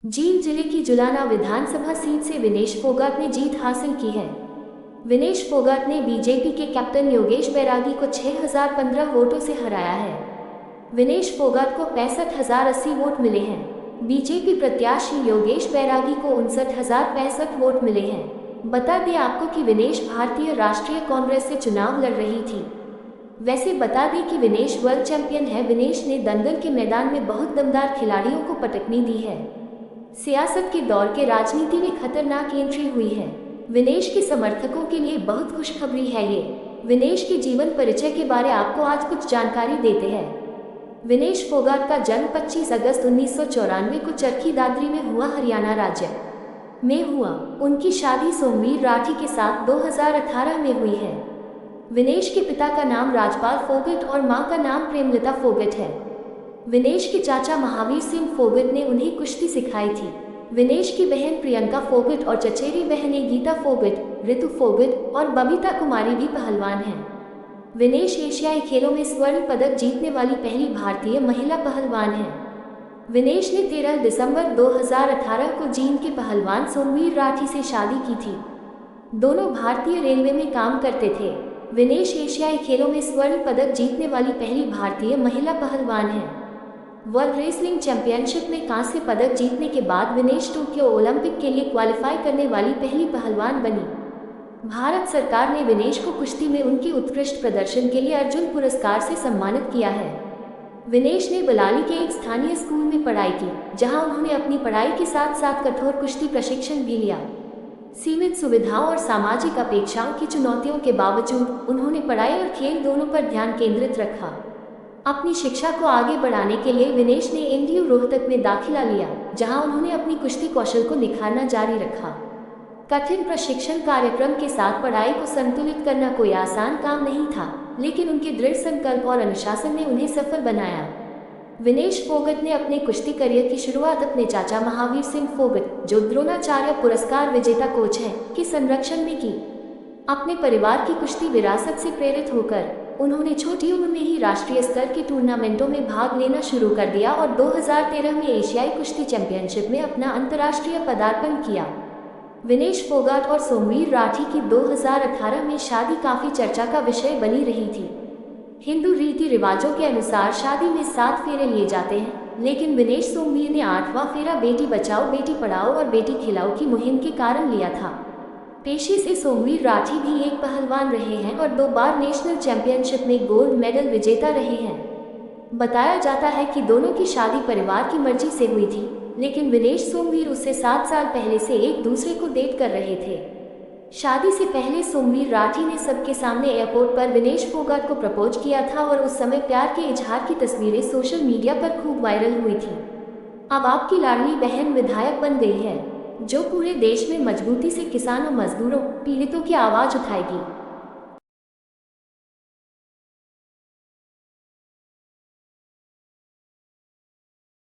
जींद जिले की जुलाना विधानसभा सीट से विनेश फोगाट ने जीत हासिल की है। विनेश फोगाट ने बीजेपी के कैप्टन योगेश बैरागी को 6015 वोटों से हराया है। विनेश फोगाट को 65,080 वोट मिले हैं। बीजेपी प्रत्याशी योगेश बैरागी को 59,065 वोट मिले हैं। बता दें आपको कि विनेश भारतीय राष्ट्रीय कांग्रेस से चुनाव लड़ रही थी। वैसे बता दें कि विनेश वर्ल्ड चैंपियन है। विनेश ने दंगल के मैदान में बहुत दमदार खिलाड़ियों को पटकनी दी है। सियासत के दौर के राजनीति में खतरनाक एंट्री हुई है। विनेश के समर्थकों के लिए बहुत खुशखबरी है ये। विनेश के जीवन परिचय के बारे आपको आज कुछ जानकारी देते हैं। विनेश फोगाट का जन्म 25 अगस्त 1994 को चरखी दादरी में हुआ, हरियाणा राज्य में हुआ। उनकी शादी सोमवीर राठी के साथ 2018 में हुई है। विनेश के पिता का नाम राजपाल फोगाट और मां का नाम प्रेमलता फोगाट है। विनेश के चाचा महावीर सिंह फोगाट ने उन्हें कुश्ती सिखाई थी। विनेश की बहन प्रियंका फोगाट और चचेरी बहनें गीता फोगाट, ऋतु फोगाट और बबीता कुमारी भी पहलवान हैं। विनेश एशियाई खेलों में स्वर्ण पदक जीतने वाली पहली भारतीय महिला पहलवान है। विनेश ने 13 दिसंबर 2018 को जींद के पहलवान सोमवीर राठी से शादी की थी। दोनों भारतीय रेलवे में काम करते थे। विनेश एशियाई खेलों में स्वर्ण पदक जीतने वाली पहली भारतीय महिला पहलवान है। वर्ल्ड रेसलिंग चैंपियनशिप में कांस्य पदक जीतने के बाद विनेश टोक्यो ओलंपिक के लिए क्वालिफाई करने वाली पहली पहलवान बनी। भारत सरकार ने विनेश को कुश्ती में उनके उत्कृष्ट प्रदर्शन के लिए अर्जुन पुरस्कार से सम्मानित किया है। विनेश ने बलाली के एक स्थानीय स्कूल में पढ़ाई की, जहां उन्होंने अपनी पढ़ाई के साथ साथ कठोर कुश्ती प्रशिक्षण भी लिया। सीमित सुविधाओं और सामाजिक अपेक्षाओं की चुनौतियों के बावजूद उन्होंने पढ़ाई और खेल दोनों पर ध्यान केंद्रित रखा। अपनी शिक्षा को आगे बढ़ाने के लिए विनेश ने एनटीयू रोहतक में दाखिला लिया, जहां उन्होंने अपनी कुश्ती कौशल को निखारना जारी रखा। कठिन प्रशिक्षण कार्यक्रम के साथ पढ़ाई को संतुलित करना कोई आसान काम नहीं था, लेकिन उनके दृढ़ संकल्प और अनुशासन ने उन्हें सफल बनाया। विनेश फोगाट ने अपने कुश्ती करियर की शुरुआत अपने चाचा महावीर सिंह फोगाट, जो द्रोणाचार्य पुरस्कार विजेता कोच हैं, के संरक्षण में की। अपने परिवार की कुश्ती विरासत से प्रेरित होकर उन्होंने छोटी उम्र में ही राष्ट्रीय स्तर के टूर्नामेंटों में भाग लेना शुरू कर दिया और 2013 में एशियाई कुश्ती चैंपियनशिप में अपना अंतर्राष्ट्रीय पदार्पण किया। विनेश फोगाट और सोमवीर राठी की 2018 में शादी काफी चर्चा का विषय बनी रही थी। हिंदू रीति रिवाजों के अनुसार शादी में 7 फेरे लिए जाते हैं, लेकिन विनेश सोमवीर ने 8वां फेरा बेटी बचाओ बेटी पढ़ाओ और बेटी खिलाओ की मुहिम के कारण लिया था। पेशे से सोमवीर राठी भी एक पहलवान रहे हैं और 2 बार नेशनल चैंपियनशिप में गोल्ड मेडल विजेता रहे हैं। बताया जाता है कि दोनों की शादी परिवार की मर्जी से हुई थी, लेकिन विनेश सोमवीर उससे 7 साल पहले से एक दूसरे को डेट कर रहे थे। शादी से पहले सोमवीर राठी ने सबके सामने एयरपोर्ट पर विनेश फोगाट को प्रपोज किया था और उस समय प्यार के इजहार की तस्वीरें सोशल मीडिया पर खूब वायरल हुई थी। अब आपकी लाडली बहन विधायक बन गई है, जो पूरे देश में मजबूती से किसानों, मजदूरों, पीड़ितों की आवाज उठाएगी।